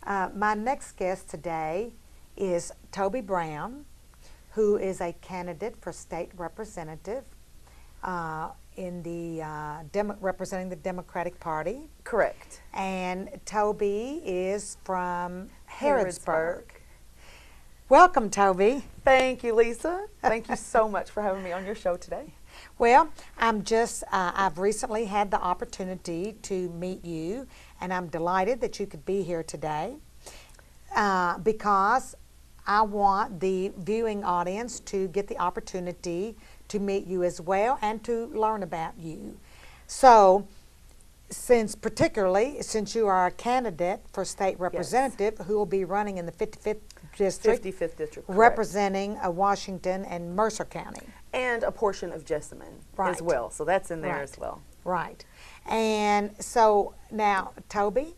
My next guest today is Tobie Brown, who is a candidate for state representative in the representing the Democratic Party. Correct. And Tobie is from Harrodsburg. Welcome, Tobie. Thank you, Lisa. Thank you so much for having me on your show today. Well, I've recently had the opportunity to meet you, and I'm delighted that you could be here today because I want the viewing audience to get the opportunity to meet you as well and to learn about you. So, since you are a candidate for state representative, yes, who will be running in the 55th district, 55th district, representing Washington and Mercer County. And a portion of Jessamine right. as well. So that's in there right. as well. Right. And so now, Tobie,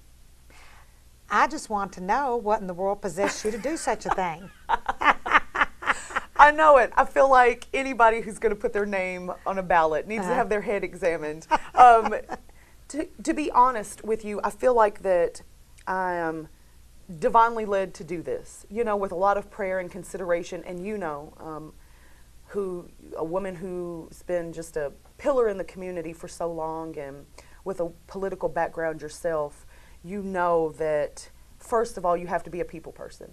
I just want to know what in the world possessed you to do such a thing. I know it. I feel like anybody who's going to put their name on a ballot needs to have their head examined. To be honest with you, I feel like that I am divinely led to do this, with a lot of prayer and consideration, and a woman who's been just a pillar in the community for so long and with a political background yourself, you know that first of all, you have to be a people person.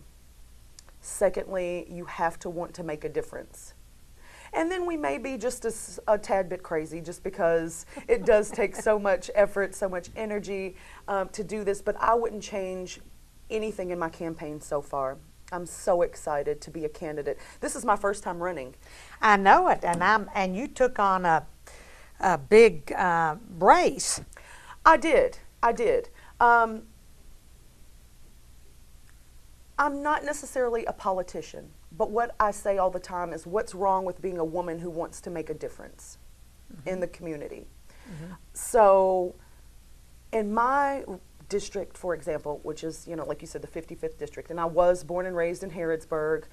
Secondly, you have to want to make a difference. And then we may be just a tad bit crazy just because it does take so much effort, so much energy to do this, but I wouldn't change anything in my campaign so far. I'm so excited to be a candidate. This is my first time running. I know it, and you took on a big race. I did. I'm not necessarily a politician, but what I say all the time is what's wrong with being a woman who wants to make a difference in the community. So in my district, for example, which is, like you said, the 55th district, and I was born and raised in Harrodsburg,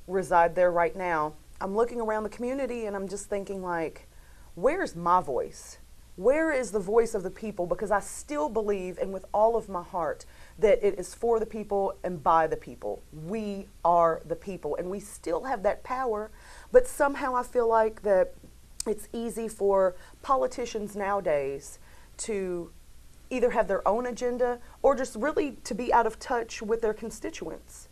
reside there right now. I'm looking around the community and I'm just thinking where's my voice? Where is the voice of the people? Because I still believe, and with all of my heart, that it is for the people and by the people. We are the people, and we still have that power, but somehow I feel like that it's easy for politicians nowadays to either have their own agenda or just really to be out of touch with their constituents,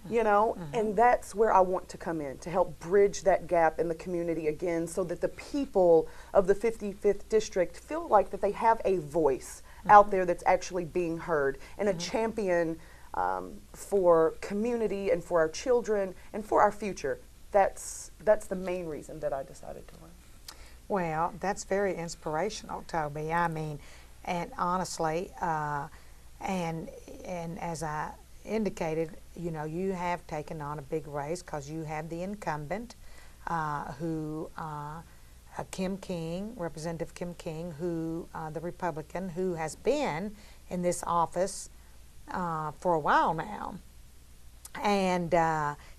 and that's where I want to come in, to help bridge that gap in the community again so that the people of the 55th district feel like that they have a voice out there that's actually being heard and a champion for community and for our children and for our future. That's the main reason that I decided to run. Well, that's very inspirational, Tobie. I mean, and honestly, and as I indicated, you have taken on a big race because you have the incumbent, Kim King, Representative Kim King, the Republican, who has been in this office for a while now, and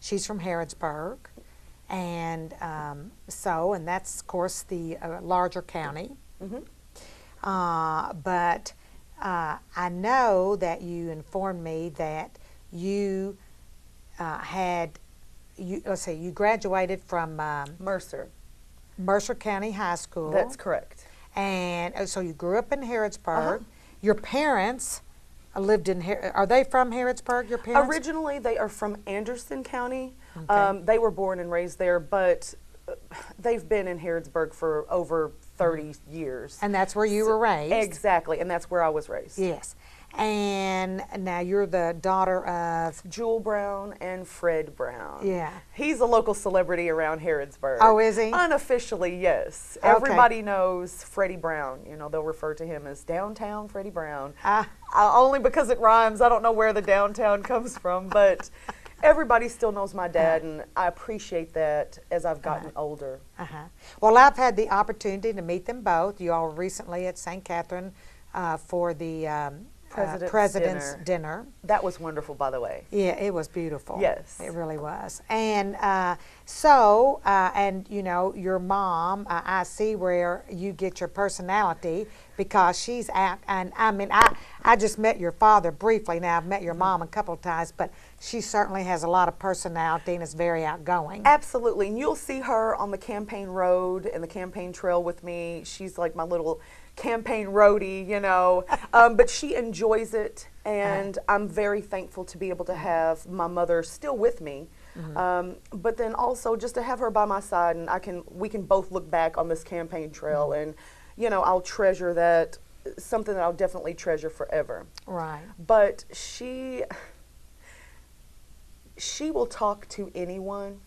she's from Harrodsburg, and and that's of course the larger county. But I know that you informed me that you you graduated from Mercer County High School. That's correct. And so you grew up in Harrodsburg. Your parents lived in are they from Harrodsburg, your parents? Originally, they are from Anderson County. Okay. They were born and raised there, but they've been in Harrodsburg for over 30 years. And that's where you were raised? Exactly, and that's where I was raised. Yes. And now you're the daughter of? Jewel Brown and Fred Brown. Yeah. He's a local celebrity around Harrodsburg. Oh, is he? Unofficially, yes. Okay. Everybody knows Freddie Brown. They'll refer to him as Downtown Freddie Brown. Only because it rhymes. I don't know where the downtown comes from, but everybody still knows my dad, and I appreciate that as I've gotten older. Well, I've had the opportunity to meet them both. You all were recently at St. Catherine for the President's Dinner. That was wonderful, by the way. Yeah, it was beautiful. Yes. It really was. And your mom, I see where you get your personality because she's out. And I mean, I just met your father briefly. Now I've met your mom a couple of times, but she certainly has a lot of personality and is very outgoing. Absolutely. And you'll see her on the campaign road and the campaign trail with me. She's like my little campaign roadie, you know. But she enjoys it, and I'm very thankful to be able to have my mother still with me. But then also just to have her by my side, and we can both look back on this campaign trail, and you know, I'll treasure that, something that I'll definitely treasure forever. Right. But she will talk to anyone,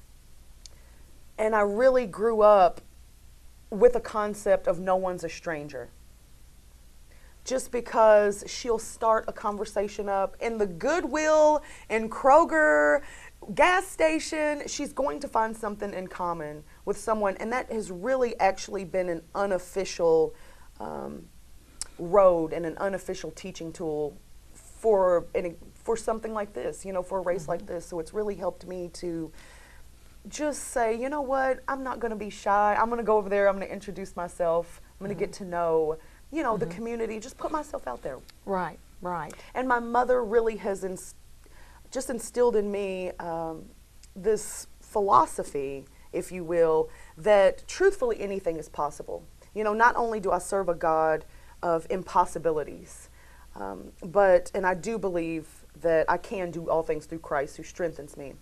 and I really grew up with a concept of no one's a stranger. Just because she'll start a conversation up in the Goodwill, in Kroger, gas station, she's going to find something in common with someone, and that has really actually been an unofficial road and an unofficial teaching tool for something like this, you know, for a race like this. So it's really helped me to just say, you know what, I'm not going to be shy. I'm going to go over there. I'm going to introduce myself. I'm going to get to know, you know, the community. Just put myself out there. Right, right. And my mother really has just instilled in me this philosophy, if you will, that truthfully anything is possible. You know, not only do I serve a God of impossibilities, and I do believe that I can do all things through Christ who strengthens me.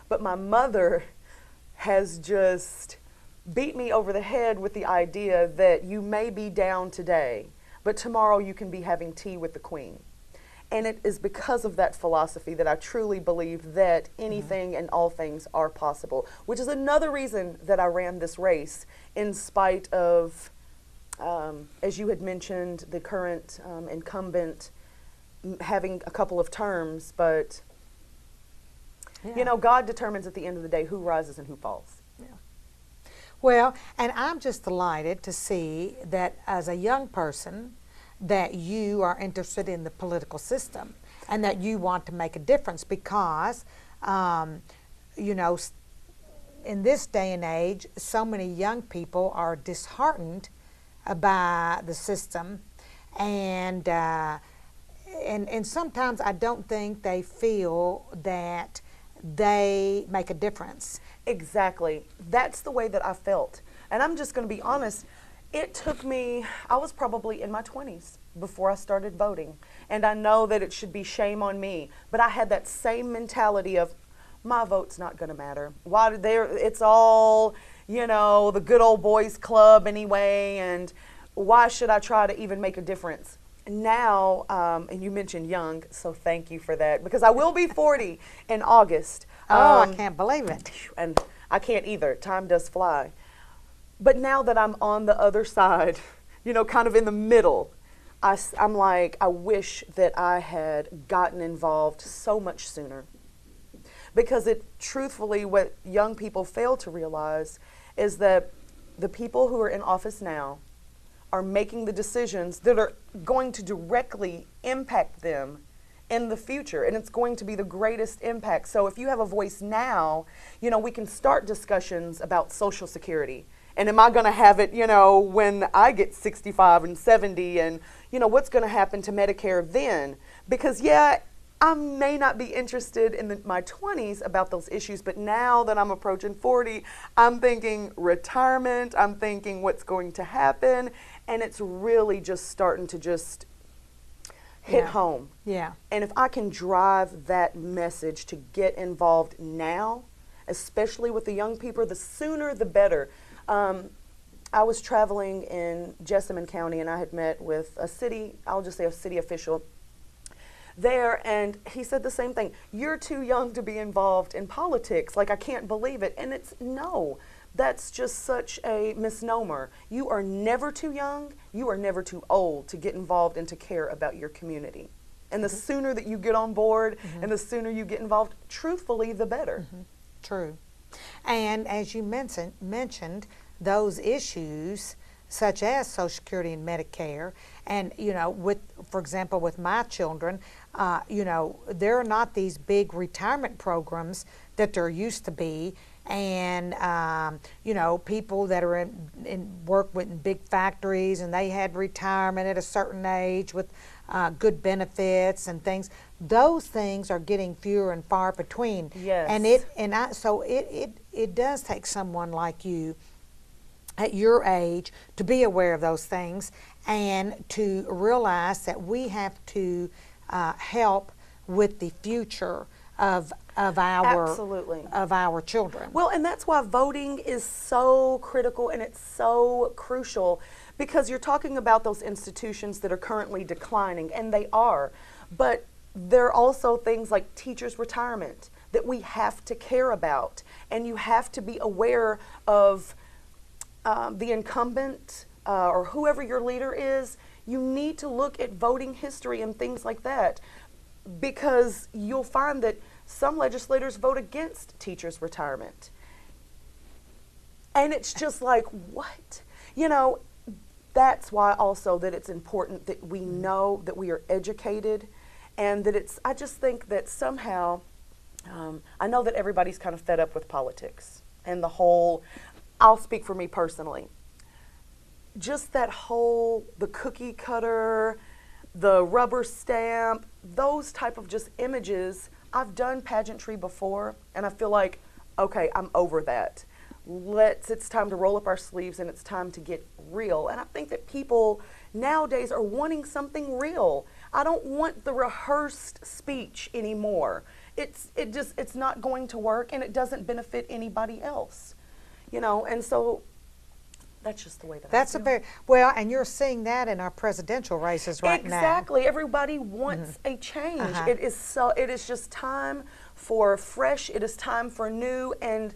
But my mother has just beat me over the head with the idea that you may be down today, but tomorrow you can be having tea with the Queen. And it is because of that philosophy that I truly believe that anything and all things are possible, which is another reason that I ran this race in spite of, as you had mentioned, the current incumbent having a couple of terms, but you know, God determines at the end of the day who rises and who falls. Yeah. Well, and I'm just delighted to see that as a young person that you are interested in the political system and that you want to make a difference because, you know, in this day and age, so many young people are disheartened by the system, and sometimes I don't think they feel that they make a difference. Exactly. That's the way that I felt. And I'm just going to be honest. It took me, I was probably in my 20s before I started voting. And I know that it should be shame on me. But I had that same mentality of, my vote's not going to matter. It's all, you know, the good old boys club anyway. And why should I try to even make a difference? Now, and you mentioned young, so thank you for that, because I will be 40 in August. Oh, I can't believe it. And I can't either. Time does fly. But now that I'm on the other side, you know, kind of in the middle, I'm like, I wish that I had gotten involved so much sooner. Because truthfully, what young people fail to realize is that the people who are in office now are making the decisions that are going to directly impact them in the future, and it's going to be the greatest impact. So if you have a voice now, you know, we can start discussions about Social Security. And am I going to have it, you know, when I get 65 and 70, and, you know, what's going to happen to Medicare then? Because, yeah, I may not be interested in my 20s about those issues, but now that I'm approaching 40, I'm thinking retirement, I'm thinking what's going to happen, and it's really just starting to just hit home. Yeah. And if I can drive that message to get involved now, especially with the young people, the sooner the better. I was traveling in Jessamine County, and I had met with a city official there, and he said the same thing. You're too young to be involved in politics. Like, I can't believe it. And that's just such a misnomer. You are never too young. You are never too old to get involved and to care about your community. And the sooner that you get on board and the sooner you get involved, truthfully, the better. True. And as you mentioned those issues such as Social Security and Medicare, and, you know, for example, with my children, you know, there are not these big retirement programs that there used to be. and people that are in work with big factories, and they had retirement at a certain age with good benefits and things. Those things are getting fewer and far between. Yes. So it does take someone like you at your age to be aware of those things and to realize that we have to help with the future of our Absolutely. of our children. Well, and that's why voting is so critical and it's so crucial, because you're talking about those institutions that are currently declining, and they are. But there are also things like teachers' retirement that we have to care about, and you have to be aware of the incumbent or whoever your leader is. You need to look at voting history and things like that, because you'll find that some legislators vote against teachers' retirement. And it's just like, what? That's why also that it's important that we know that we are educated, and that I just think that somehow, I know that everybody's kind of fed up with politics and I'll speak for me personally. Just that the cookie cutter, the rubber stamp, those type of just images. I've done pageantry before, and I feel like, okay, I'm over that. It's time to roll up our sleeves, and it's time to get real. And I think that people nowadays are wanting something real. I don't want the rehearsed speech anymore. It's not going to work, and it doesn't benefit anybody else. And so that's just the way that That's I feel. and you're seeing that in our presidential races right now. Exactly. Everybody wants a change. It is just time for fresh, it is time for new, and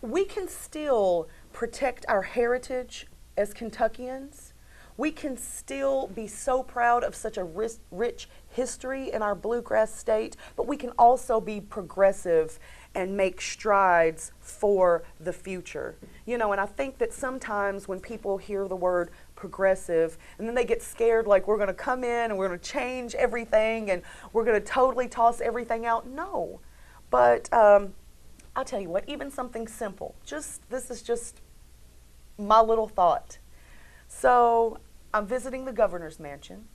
we can still protect our heritage as Kentuckians. We can still be so proud of such a rich history in our bluegrass state, but we can also be progressive and make strides for the future. And I think that sometimes when people hear the word progressive, and then they get scared, like we're going to come in and we're going to change everything and we're going to totally toss everything out. No. But I'll tell you what, even something simple, this is just my little thought. So I'm visiting the governor's mansion,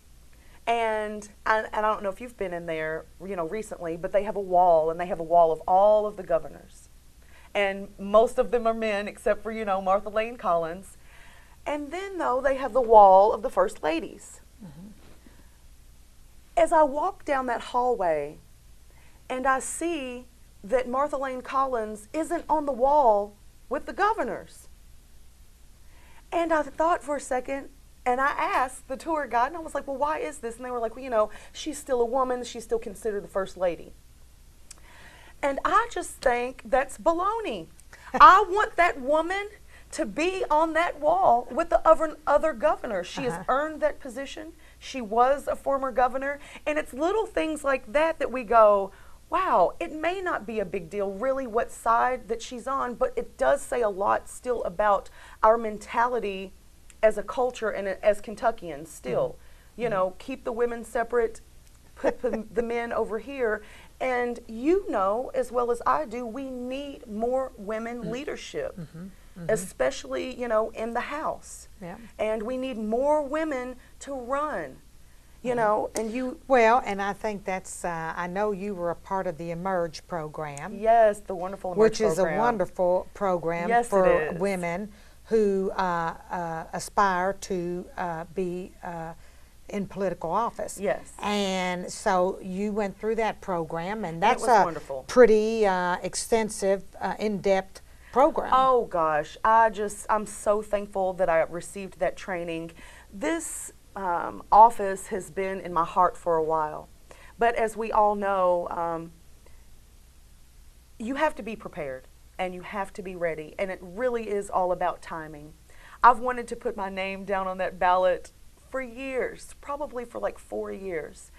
and I don't know if you've been in there, recently, but they have a wall, and they have a wall of all of the governors. And most of them are men, except for, Martha Lane Collins. And then, though, they have the wall of the first ladies. Mm-hmm. As I walk down that hallway, and I see that Martha Lane Collins isn't on the wall with the governors. And I thought for a second, and I asked the tour guide, and I was like, well, why is this? And they were like, well, she's still a woman. She's still considered the first lady. And I just think that's baloney. I want that woman to be on that wall with the other governors. She has earned that position. She was a former governor. And it's little things like that we go, wow, it may not be a big deal really what side that she's on, but it does say a lot still about our mentality as a culture and as Kentuckians still. Mm-hmm. Keep the women separate, put the men over here. And as well as I do, we need more women leadership, especially, in the House. Yeah. And we need more women to run. And you... Well, and I think that's, I know you were a part of the Emerge program. Yes, the wonderful Emerge program. Which is a wonderful program for women who aspire to be in political office. Yes. And so you went through that program, and that's wonderful. Pretty extensive, in-depth program. Oh, gosh. I'm so thankful that I received that training. This office has been in my heart for a while. But as we all know, you have to be prepared and you have to be ready. And it really is all about timing. I've wanted to put my name down on that ballot for years, probably for like 4 years.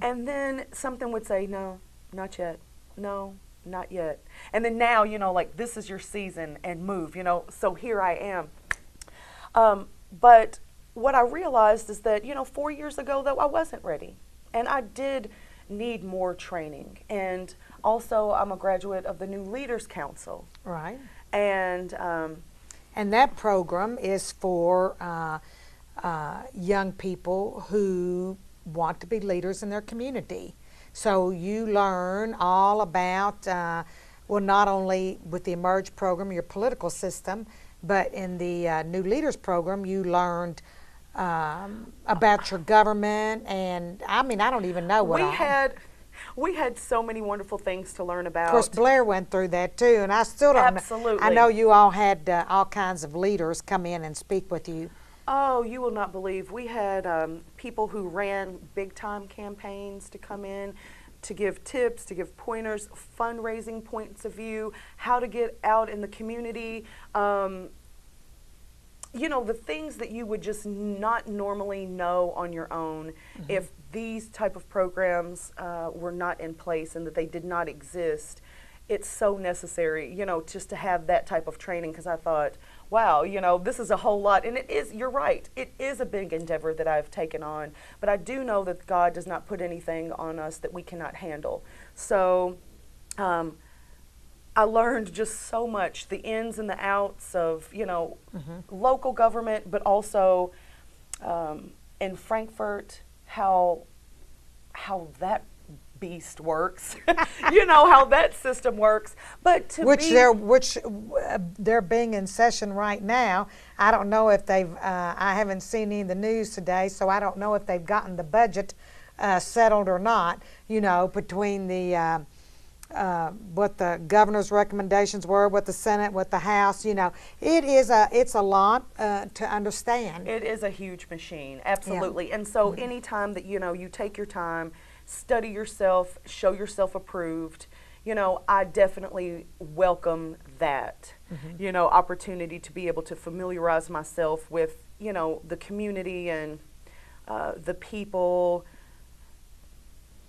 And then something would say, no, not yet. No, not yet. And then now, like this is your season and move, so here I am. But what I realized is that, 4 years ago, though, I wasn't ready. And I did need more training. And also, I'm a graduate of the New Leaders Council. Right. And that program is for young people who want to be leaders in their community. So you learn all about, well, not only with the Emerge program, your political system, but in the New Leaders program, you learned about your government, and I mean, I don't even know what we had so many wonderful things to learn about. Of course, Blair went through that too, and I still don't know. Absolutely. I know you all had all kinds of leaders come in and speak with you. Oh, you will not believe. We had people who ran big-time campaigns to come in to give tips, to give pointers, fundraising points of view, how to get out in the community. You know, the things that you would just not normally know on your own if these type of programs were not in place and that they did not exist. It's so necessary, you know, just to have that type of training, because I thought, wow, you know, this is a whole lot. And it is, you're right, it is a big endeavor that I've taken on. But I do know that God does not put anything on us that we cannot handle. So I learned just so much, the ins and the outs of, you know, local government, but also in Frankfurt, how that beast works, you know, how that system works. But they're being in session right now. I don't know if they've. I haven't seen any of the news today, so I don't know if they've gotten the budget settled or not. You know, between the what the governor's recommendations were, what the Senate, what the House. You know, it's a lot to understand. It is a huge machine, absolutely. Yeah. And so anytime that, you know, you take your time, study yourself, show yourself approved, you know, I definitely welcome that, you know, opportunity to be able to familiarize myself with, you know, the community and the people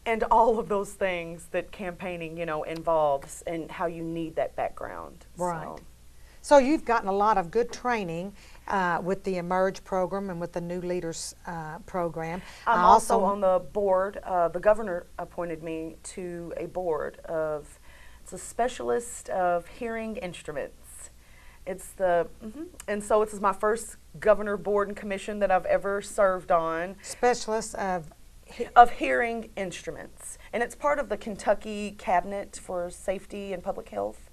and all of those things that campaigning, you know, involves, and how you need that background. Right. So you've gotten a lot of good training with the Emerge program and with the New Leaders program. I'm also on the board. The governor appointed me to a board of, it's a specialist of hearing instruments. It's the, and so this is my first governor board and commission that I've ever served on. Specialist of hearing instruments. And it's part of the Kentucky Cabinet for Safety and Public Health.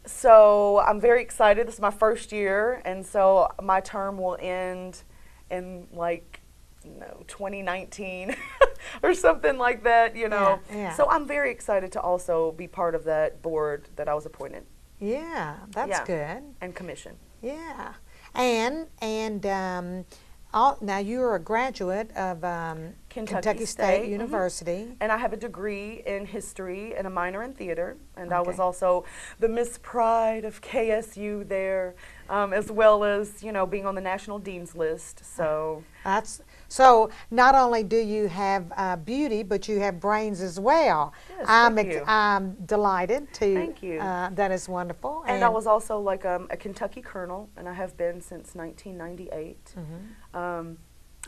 So I'm very excited. This is my first year, and so my term will end in, like, you know, 2019 or something like that, you know. Yeah. So I'm very excited to also be part of that board that I was appointed. Yeah, that's good. And commission. Yeah. And now you're a graduate of Kentucky State University. And I have a degree in history and a minor in theater. And I was also the Miss Pride of KSU there, as well as, you know, being on the National Dean's List. So so not only do you have beauty, but you have brains as well. Yes, I'm delighted to. Thank you. That is wonderful. And I was also like a Kentucky Colonel, and I have been since 1998.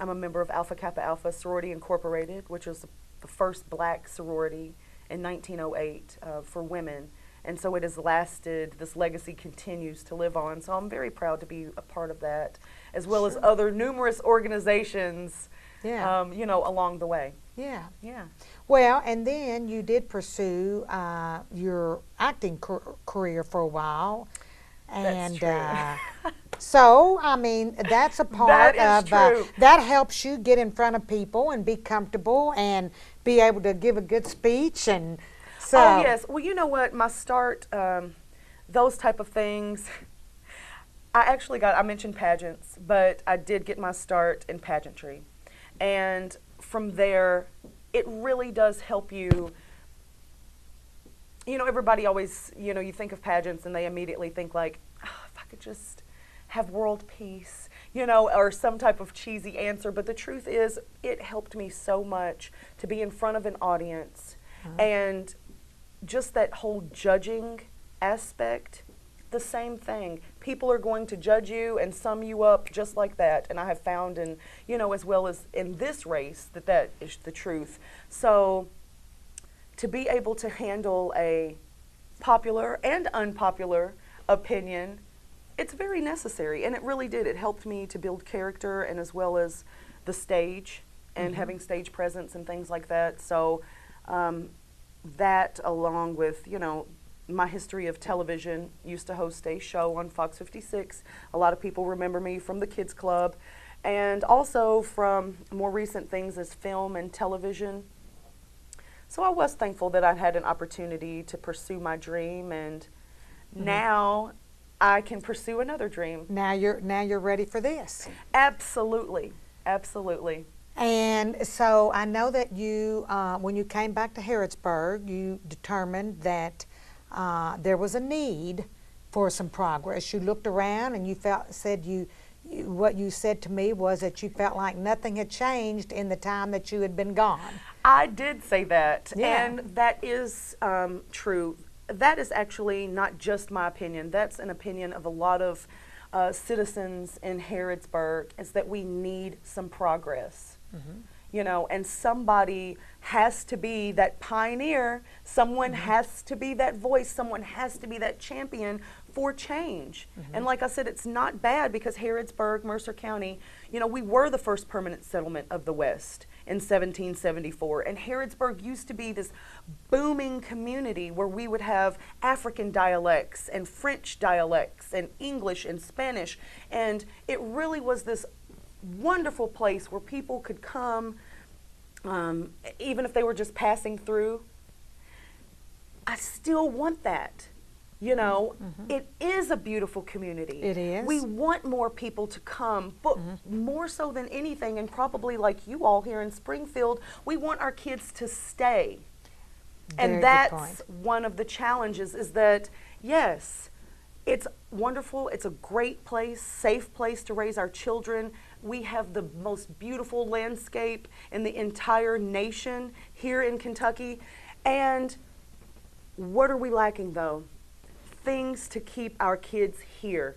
I'm a member of Alpha Kappa Alpha Sorority Incorporated, which was the first black sorority in 1908 for women. And so it has lasted, this legacy continues to live on. So I'm very proud to be a part of that, as well as other numerous organizations, you know, along the way. Yeah. Yeah. Well, and then you did pursue your acting career for a while. And that's true. so, I mean, that's a part that is true. That helps you get in front of people and be comfortable and be able to give a good speech. And so, oh, yes. Well, you know what? My start, those type of things, I mentioned pageants, but I did get my start in pageantry. And from there, it really does help you. You know, everybody always, you know, you think of pageants and they immediately think like, oh, if I could just have world peace, you know, or some type of cheesy answer. But the truth is, it helped me so much to be in front of an audience. And just that whole judging aspect the same thing. People are going to judge you and sum you up just like that. And I have found, in, you know, as well as in this race, that that is the truth. So to be able to handle a popular and unpopular opinion, it's very necessary. And it really did. It helped me to build character, and as well as the stage and having stage presence and things like that. So that, along with, you know, my history of television, used to host a show on Fox 56. A lot of people remember me from the Kids Club, and also from more recent things as film and television. So I was thankful that I had an opportunity to pursue my dream, and now I can pursue another dream. Now you're ready for this. Absolutely, absolutely. And so I know that you, when you came back to Harrodsburg, you determined that there was a need for some progress. You looked around and you what you said to me was that you felt like nothing had changed in the time that you had been gone. I did say that, Yeah. and that is true. That is actually not just my opinion. That's an opinion of a lot of citizens in Harrodsburg, is that we need some progress. You know, and somebody has to be that pioneer. Someone has to be that voice. Someone has to be that champion for change. And like I said, it's not bad, because Harrodsburg, Mercer County, you know, we were the first permanent settlement of the West in 1774. And Harrodsburg used to be this booming community where we would have African dialects and French dialects and English and Spanish. And it really was this wonderful place where people could come, even if they were just passing through. I still want that. You know, it is a beautiful community. It is. We want more people to come, but more so than anything, and probably like you all here in Springfield, we want our kids to stay. Very And good that's point. one of the challenges, is that, yes, it's wonderful. It's a great place, safe place to raise our children. We have the most beautiful landscape in the entire nation here in Kentucky. And what are we lacking, though? Things to keep our kids here.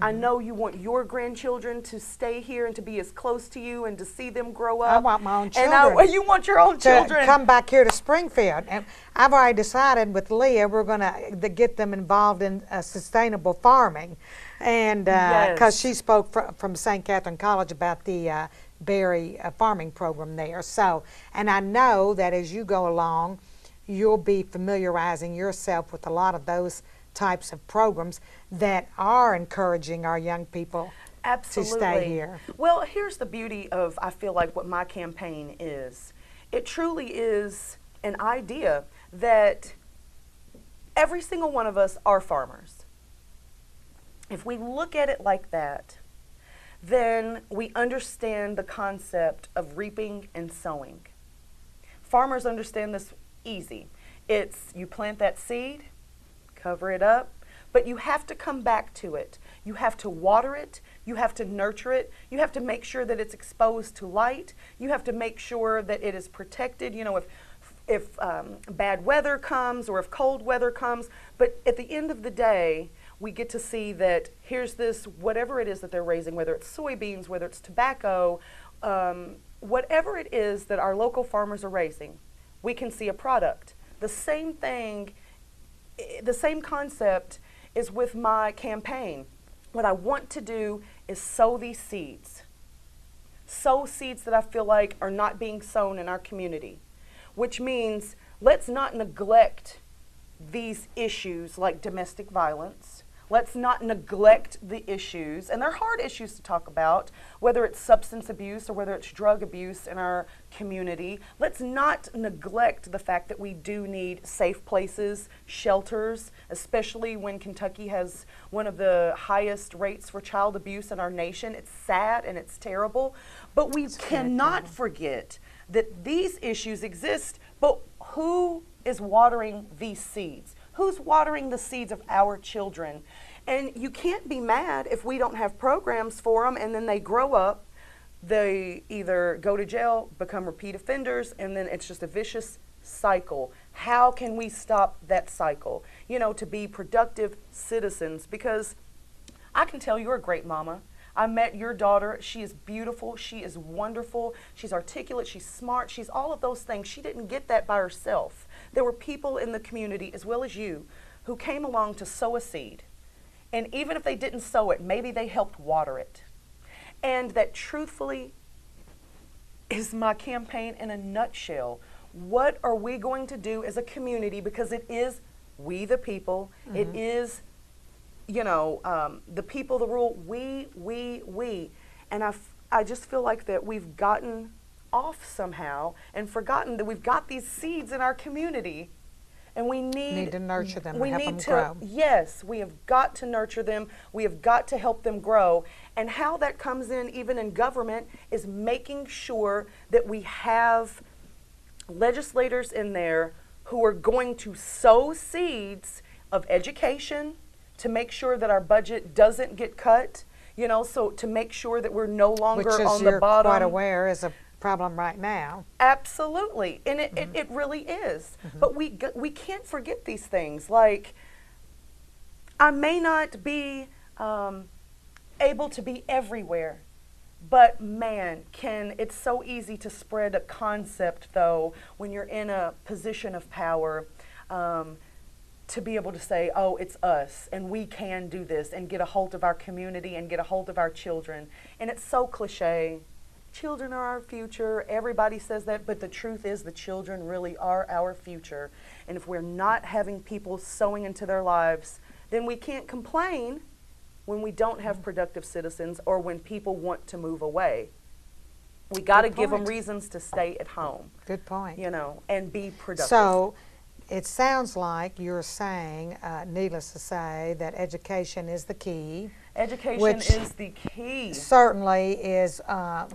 I know you want your grandchildren to stay here and to be as close to you and to see them grow up. I want my own And children. you want your own To children. come back here to Springfield. And I've already decided with Leah we're going to get them involved in sustainable farming. And because she spoke from St. Catherine College about the berry farming program there. So, and I know that as you go along, you'll be familiarizing yourself with a lot of those types of programs that are encouraging our young people Absolutely. to stay here. Well, here's the beauty of, I feel like, what my campaign is. It truly is an idea that every single one of us are farmers. If we look at it like that, then we understand the concept of reaping and sowing. Farmers understand this easy. It's you plant that seed, cover it up, but you have to come back to it. You have to water it. You have to nurture it. You have to make sure that it's exposed to light. You have to make sure that it is protected. You know, if bad weather comes or if cold weather comes. But at the end of the day, we get to see that here's this, whatever it is that they're raising, whether it's soybeans, whether it's tobacco, whatever it is that our local farmers are raising, we can see a product. The same thing, the same concept is with my campaign. What I want to do is sow these seeds. Sow seeds that I feel like are not being sown in our community, which means let's not neglect these issues like domestic violence. Let's not neglect the issues, and they're hard issues to talk about, whether it's substance abuse or whether it's drug abuse in our community. Let's not neglect the fact that we do need safe places, shelters, especially when Kentucky has one of the highest rates for child abuse in our nation. It's sad and it's terrible, but we cannot forget that these issues exist, but who is watering these seeds? Who's watering the seeds of our children? And you can't be mad if we don't have programs for them, and then they grow up, they either go to jail, become repeat offenders, and then it's just a vicious cycle. How can we stop that cycle? You know, to be productive citizens, because I can tell you're a great mama. I met your daughter. She is beautiful. She is wonderful. She's articulate. She's smart. She's all of those things. She didn't get that by herself. There were people in the community, as well as you, who came along to sow a seed. And even if they didn't sow it, maybe they helped water it. And that, truthfully, is my campaign in a nutshell. What are we going to do as a community? Because it is we the people. Mm-hmm. It is, you know, the people, the rule, we. And I just feel like that we've gotten off somehow and forgotten that we've got these seeds in our community. And we need to nurture them we and help need them to, grow. Yes, we have got to nurture them. We have got to help them grow. And how that comes in, even in government, is making sure that we have legislators in there who are going to sow seeds of education to make sure that our budget doesn't get cut. You know, so to make sure that we're no longer Which is, on the bottom. Quite aware is a problem right now. Absolutely, and it really is. Mm-hmm. But we can't forget these things. Like, I may not be able to be everywhere, but man, it's so easy to spread a concept, though, when you're in a position of power, to be able to say, oh, it's us, and we can do this, and get a hold of our community, and get a hold of our children. And it's so cliche. Children are our future. Everybody says that, but the truth is the children really are our future. And if we're not having people sowing into their lives, then we can't complain when we don't have productive citizens or when people want to move away. We got to give them reasons to stay at home. Good point. You know, and be productive. So it sounds like you're saying, needless to say, that education is the key. Education is the key. Certainly is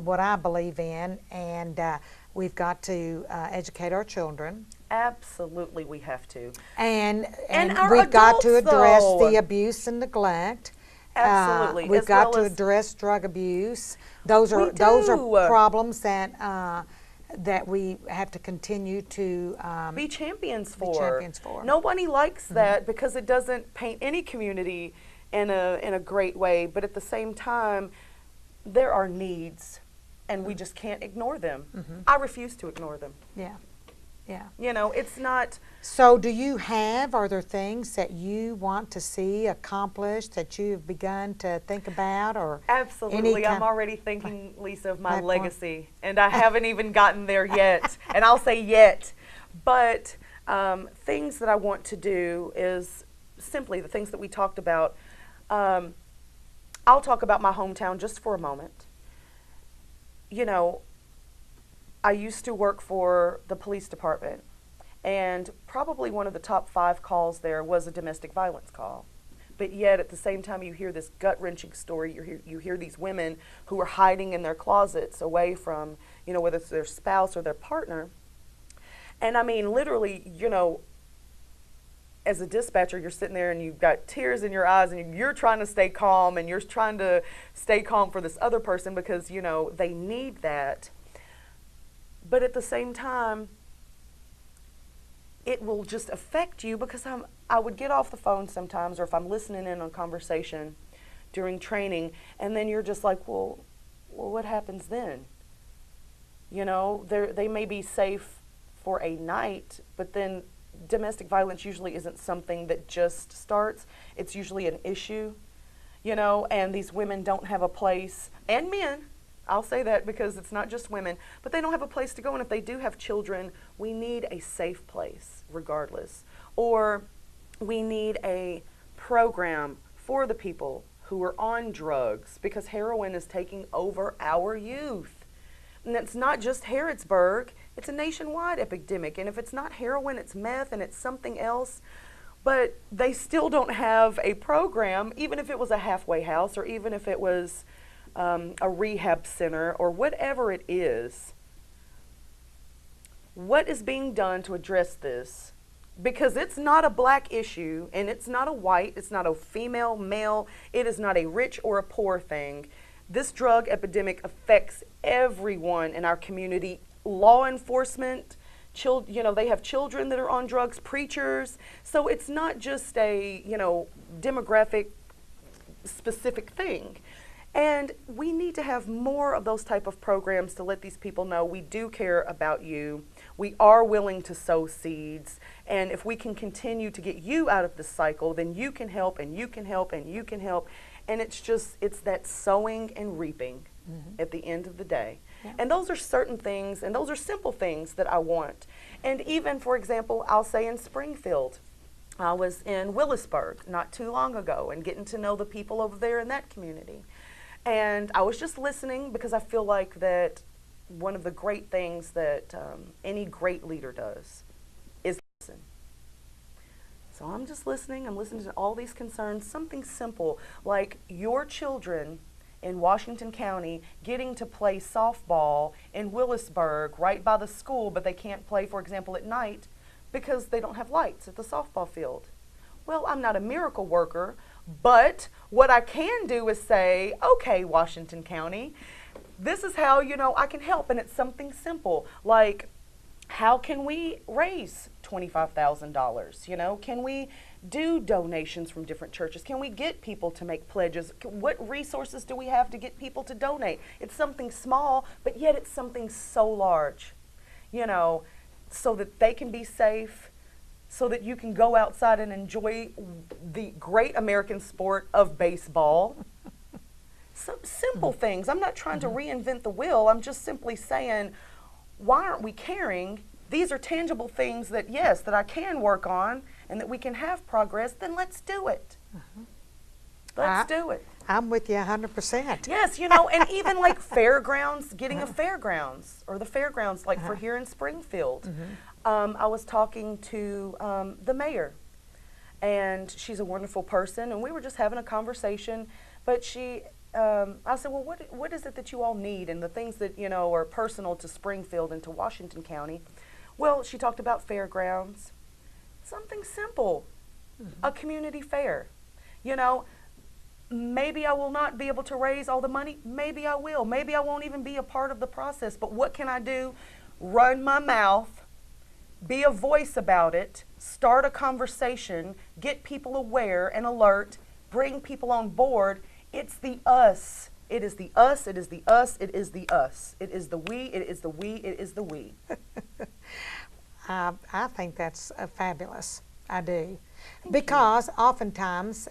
what I believe in, and we've got to educate our children. Absolutely, we have to. And our we've got to adults, address though. the abuse and neglect. Absolutely. We've as got well to as address drug abuse. Those are problems that we have to continue to be champions for. Nobody likes Mm-hmm. that because it doesn't paint any community in a great way. But at the same time, there are needs, and we just can't ignore them. Mm-hmm. I refuse to ignore them. Yeah. Yeah. You know, it's not. So are there things that you want to see accomplished that you've begun to think about, or? Absolutely. I'm already thinking, Lisa, of my legacy, and I haven't even gotten there yet. And I'll say yet. But things that I want to do is simply the things that we talked about. I'll talk about my hometown just for a moment. You know, I used to work for the police department, and probably one of the top 5 calls there was a domestic violence call. But yet, at the same time, you hear this gut-wrenching story. You hear these women who are hiding in their closets away from, you know, whether it's their spouse or their partner. And I mean, literally, you know, as a dispatcher, you're sitting there and you've got tears in your eyes, and you're trying to stay calm, and you're trying to stay calm for this other person because, you know, they need that. But at the same time, it will just affect you because I would get off the phone sometimes, or if I'm listening in on conversation during training, and then you're just like, well, what happens then? You know, they may be safe for a night, but then domestic violence usually isn't something that just starts. It's usually an issue, you know, and these women don't have a place, and men, I'll say that because it's not just women, but they don't have a place to go. And if they do have children, we need a safe place regardless. Or we need a program for the people who are on drugs, because heroin is taking over our youth. And it's not just Harrodsburg, it's a nationwide epidemic. And if it's not heroin, it's meth, and it's something else. But they still don't have a program, even if it was a halfway house, or even if it was a rehab center, or whatever it is. What is being done to address this? Because it's not a black issue, and it's not a white, it's not a female, male, it is not a rich or a poor thing. This drug epidemic affects everyone in our community. Law enforcement, they have children that are on drugs, preachers. So it's not just a, demographic specific thing. And we need to have more of those type of programs to let these people know we do care about you. We are willing to sow seeds. And if we can continue to get you out of this cycle, then you can help and you can help and you can help. And it's that sowing and reaping at the end of the day. Yeah. And those are certain things, and those are simple things that I want. And even, for example, I'll say in Springfield, I was in Willisburg not too long ago and getting to know the people over there in that community. And I was just listening because I feel like that one of the great things that any great leader does is listen. So I'm just listening. I'm listening to all these concerns. Something simple like your children in Washington County getting to play softball in Willisburg right by the school, but they can't play, for example, at night because they don't have lights at the softball field. Well, I'm not a miracle worker, but what I can do is say, okay, Washington County, this is how, I can help. And it's something simple, like how can we raise $25,000? Can we do donations from different churches? Can we get people to make pledges? What resources do we have to get people to donate? It's something small, but yet it's something so large, so that they can be safe, so that you can go outside and enjoy the great American sport of baseball. Some simple things. I'm not trying to reinvent the wheel. I'm just simply saying, why aren't we caring? These are tangible things that, yes, that I can work on and that we can have progress. Then let's do it. Let's do it. I'm with you 100%. Yes, and even like fairgrounds, getting a fairgrounds or the fairgrounds like for here in Springfield. I was talking to the mayor, and she's a wonderful person, and we were just having a conversation, but I said, well, what is it that you all need and the things that, are personal to Springfield and to Washington County? Well, she talked about fairgrounds, something simple, a community fair. Maybe I will not be able to raise all the money. Maybe I will. Maybe I won't even be a part of the process. But what can I do? Run my mouth, be a voice about it, start a conversation, get people aware and alert, bring people on board. It's the us. It is the us. It is the us. It is the us. It is the we. It is the we. It is the we. I think that's fabulous. I do. Because oftentimes,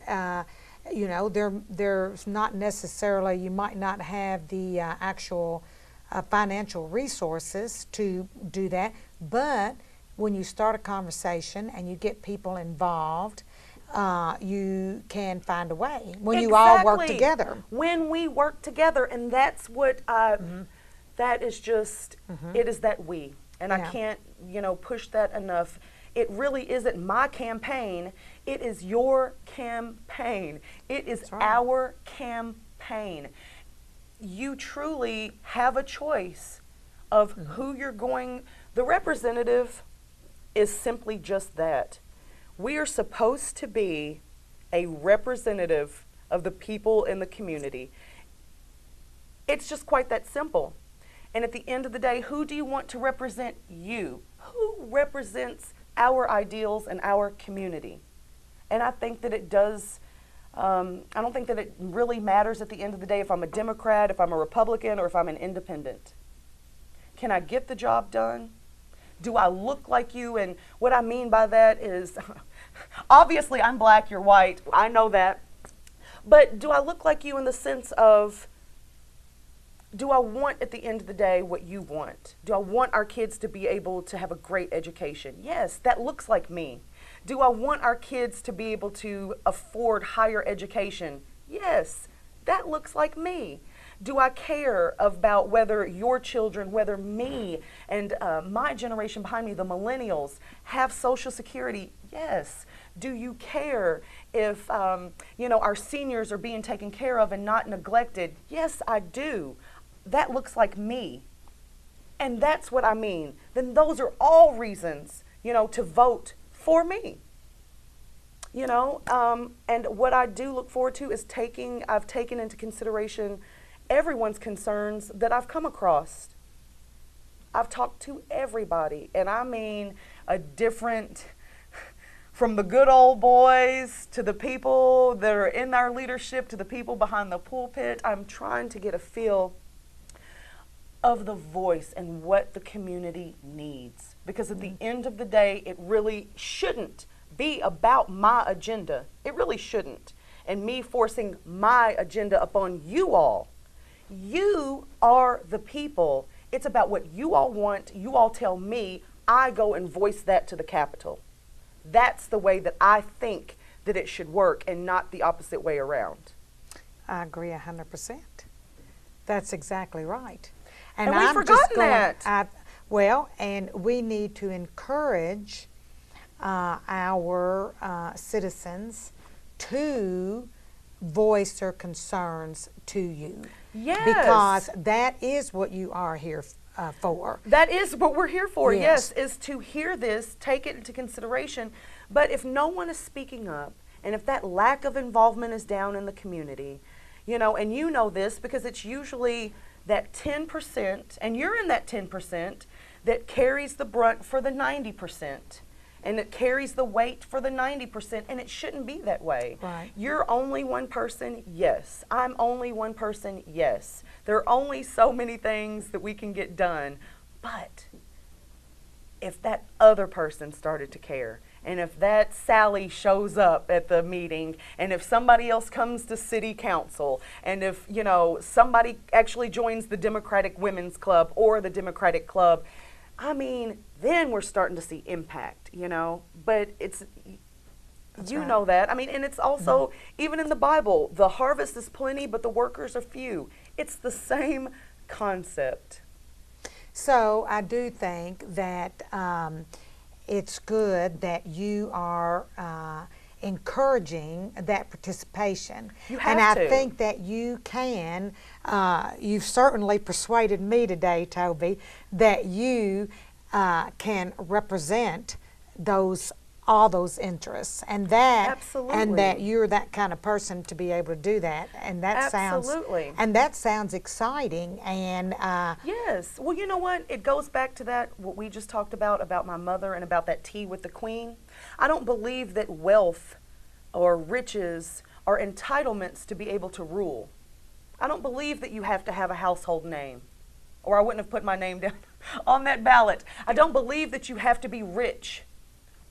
there's not necessarily, you might not have the actual financial resources to do that, but when you start a conversation and you get people involved, you can find a way when you all work together. When we work together, and that's what that is just, it is that we. And I can't, push that enough. It really isn't my campaign. It is your campaign. It is our campaign. You truly have a choice of who you're going. The representative is simply just that. We are supposed to be a representative of the people in the community. It's just quite that simple. And at the end of the day, who do you want to represent you? Who represents our ideals and our community? And I think that it does, I don't think that it really matters at the end of the day if I'm a Democrat, if I'm a Republican, or if I'm an independent. Can I get the job done? Do I look like you? And what I mean by that is, obviously I'm black, you're white, I know that. But do I look like you in the sense of, do I want at the end of the day what you want? Do I want our kids to be able to have a great education? Yes, that looks like me. Do I want our kids to be able to afford higher education? Yes, that looks like me. Do I care about whether your children, whether me and my generation behind me, the millennials, have Social Security? Yes. Do you care if, our seniors are being taken care of and not neglected? Yes, I do. That looks like me. And that's what I mean. Then those are all reasons, to vote for me. And what I do look forward to is I've taken into consideration everyone's concerns that I've come across. I've talked to everybody, and I mean a different, from the good old boys to the people that are in our leadership to the people behind the pulpit. I'm trying to get a feel of the voice and what the community needs. Because at the end of the day, it really shouldn't be about my agenda. It really shouldn't. And me forcing my agenda upon you all. You are the people. It's about what you all want. You all tell me. I go and voice that to the Capitol. That's the way that I think that it should work, and not the opposite way around. I agree 100%. That's exactly right. And we've forgotten that. Well, and we need to encourage our citizens to voice their concerns to you. Yes. Because that is what you are here for. That is what we're here for, Yes. yes, is to hear this, take it into consideration. But if no one is speaking up, and if that lack of involvement is down in the community, you know, and you know this because it's usually that 10%, and you're in that 10%, that carries the brunt for the 90%. And it carries the weight for the 90%, and it shouldn't be that way. Right. You're only one person, yes. I'm only one person, yes. There are only so many things that we can get done. But if that other person started to care, and if that Sally shows up at the meeting, and if somebody else comes to city council, and if, you know, somebody actually joins the Democratic Women's Club or the Democratic Club, I mean, then we're starting to see impact, you know. But it's, That's you right. know that. I mean, and it's also, even in the Bible, the harvest is plenty, but the workers are few. It's the same concept. So I do think that it's good that you are encouraging that participation. You have and I to. think that you can, you've certainly persuaded me today, Tobie, that you can represent all those interests, and that Absolutely. you're that kind of person to be able to do that, and that Absolutely. sounds exciting. And Yes. Well, you know what? It goes back to that, what we just talked about my mother and about that tea with the queen. I don't believe that wealth or riches are entitlements to be able to rule. I don't believe that you have to have a household name, or I wouldn't have put my name down on that ballot. I don't believe that you have to be rich,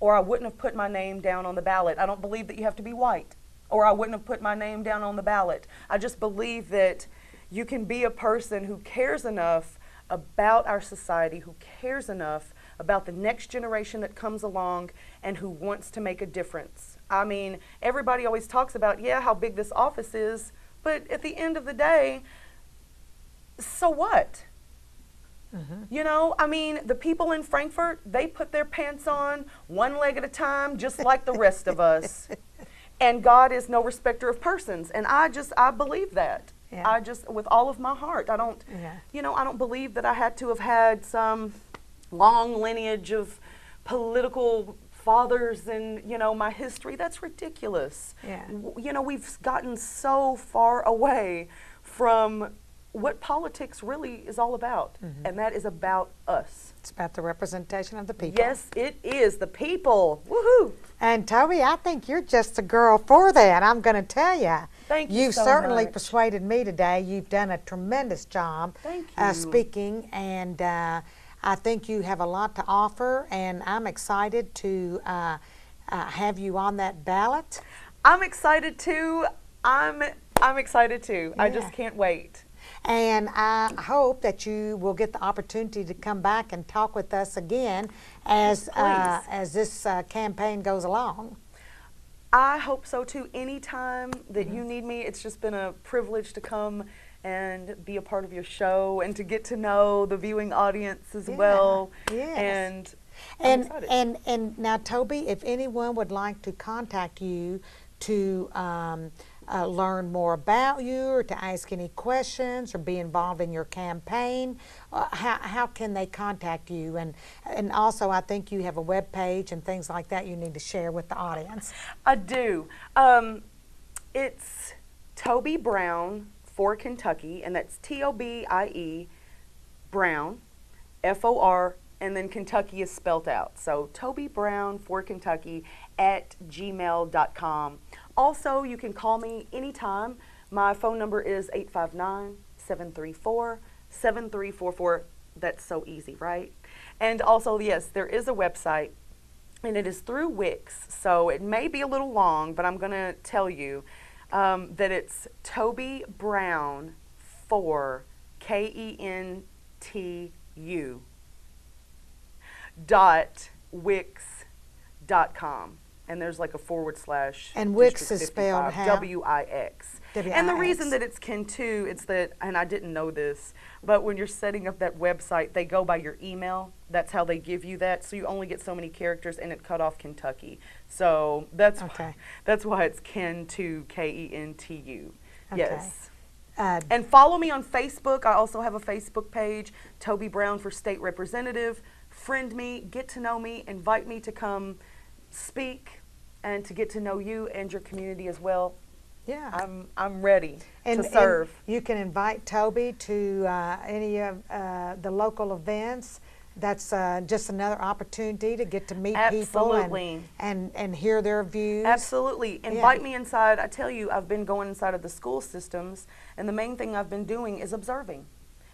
or I wouldn't have put my name down on the ballot. I don't believe that you have to be white, or I wouldn't have put my name down on the ballot. I just believe that you can be a person who cares enough about our society, who cares enough about the next generation that comes along, and who wants to make a difference. I mean, everybody always talks about, yeah, how big this office is, but at the end of the day, so what? You know, I mean, the people in Frankfurt, they put their pants on one leg at a time, just like the rest of us. And God is no respecter of persons. And I believe that. Yeah. With all of my heart, I don't, Yeah. you know, I don't believe that I had to have had some long lineage of political fathers and, you know, my history. That's ridiculous. Yeah. You know, we've gotten so far away from what politics really is all about, and that is about us. it's about the representation of the people. Yes, it is. The people. Woohoo! And Tobie, I think you're just the girl for that. I'm going to tell you. Thank you You've so certainly much. persuaded me today. You've done a tremendous job Thank you. speaking, and I think you have a lot to offer, and I'm excited to have you on that ballot. I'm excited too. I'm excited too. I just Yeah. can't wait. And I hope that you will get the opportunity to come back and talk with us again as this campaign goes along. I hope so too. Anytime that you need me, it's just been a privilege to come and be a part of your show and to get to know the viewing audience as well. Yes. And I'm excited. And now, Tobie, if anyone would like to contact you to learn more about you, or to ask any questions, or be involved in your campaign, how can they contact you? And also, I think you have a web page and things like that you need to share with the audience. I do. It's Tobie Brown for Kentucky, and that's Tobie Brown. FOR, and then Kentucky is spelt out. So Tobie Brown for Kentucky at gmail.com. Also, you can call me anytime. My phone number is 859-734-7344. That's so easy, right? And also, yes, there is a website, and it is through Wix. So it may be a little long, but I'm going to tell you that it's Tobie Brown for KENTU .wix.com. And there's like a / And Wix is District spelled 55, how? WIX. And the W-I-X. reason that it's Kentu, it's that, and I didn't know this, but when you're setting up that website, they go by your email. That's how they give you that. So you only get so many characters, and it cut off Kentucky. So that's Okay. that's why it's Kentu, KENTU. Okay. Yes. Uh, And follow me on Facebook. I also have a Facebook page, Tobie Brown for State Representative. Friend me, get to know me, invite me to come speak and to get to know you and your community as well. yeah. I'm ready to serve. And you can invite Tobie to any of the local events. That's just another opportunity to get to meet Absolutely. people and hear their views. Absolutely. Invite me inside. I tell you, I've been going inside of the school systems, and the main thing I've been doing is observing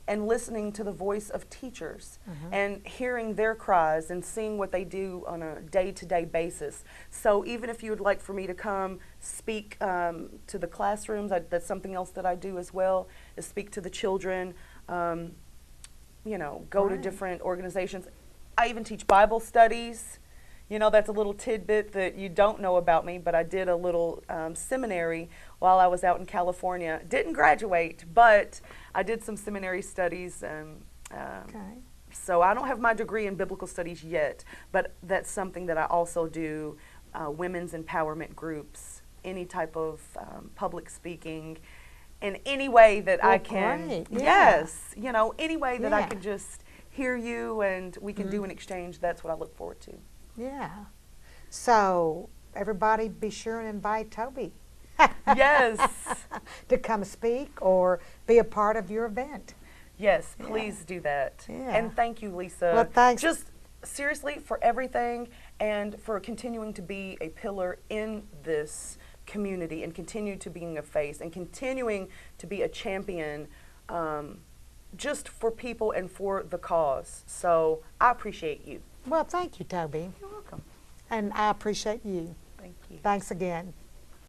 and listening to the voice of teachers and hearing their cries and seeing what they do on a day-to-day basis. So even if you would like for me to come speak to the classrooms, that's something else that I do as well, is speak to the children, you know, go to different organizations. I even teach Bible studies. You know, that's a little tidbit that you don't know about me, but I did a little seminary while I was out in California. Didn't graduate, but I did some seminary studies. Okay. So I don't have my degree in biblical studies yet, but that's something that I also do, women's empowerment groups, any type of public speaking, in any way that I can. Great. Yeah. Yes, you know, any way that I Yeah. can just hear you and we can do an exchange. That's what I look forward to. Yeah. So everybody be sure and invite Tobie Yes. to come speak or be a part of your event. Yes, please do that. Yeah. And thank you, Lisa. Well, thanks. Just seriously for everything and for continuing to be a pillar in this community and continue to being a face and continuing to be a champion just for people and for the cause. So I appreciate you. Well, thank you, Tobie. You're welcome. And I appreciate you. Thank you. Thanks again.